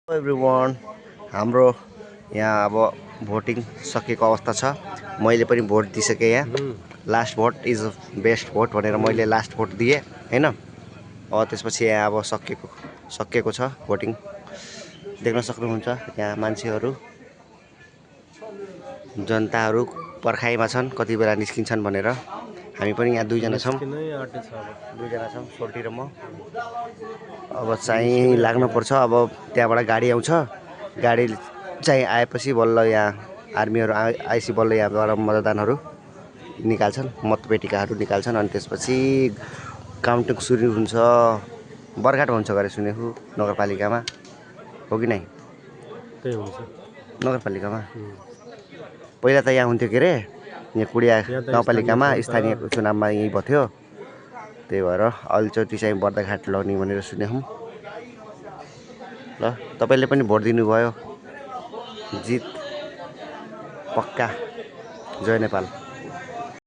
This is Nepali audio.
एभ्रिवान हाम्रो यहाँ अब भोटिङ सकेको अवस्था छ। मैले पनि भोट दिइसकेँ। यहाँ last vote is best vote भनेर मैले लास्ट भोट दिएँ हैन। त्यसपछि यहाँ अब सकेको छ भोटिङ। देख्न सक्नुहुन्छ यहाँ मान्छेहरू जनताहरू पर्खाइमा छन् कति बेला निस्किन्छन् भनेर। हामी पनि यहाँ दुईजना छौँ सोल्टी र म। अब चाहिँ लाग्नु पर्छ। अब त्यहाँबाट गाडी आउँछ। गाडी चाहिँ आएपछि बल्ल यहाँ आर्मीहरू आएपछि बल्ल यहाँबाट मतदानहरू निकाल्छन्, मतपेटिकाहरू निकाल्छन्। अनि त्यसपछि काउन्टिङ सुरु हुन्छ। बर्खाट हुन्छ गरे सुनेको नगरपालिकामा हो कि नै? त्यही हुन्छ नगरपालिकामा। पहिला त यहाँ हुन्थ्यो के अरे, यहाँ कुडिया गाउँपालिकामा स्थानीय चुनावमा यहीँ भयो। त्यही भएर अलिचोटि चाहिँ बर्दाघाट लग्ने भनेर सुनेछौँ। ल तपाईँले पनि भोट दिनुभयो, जित पक्का। जय नेपाल।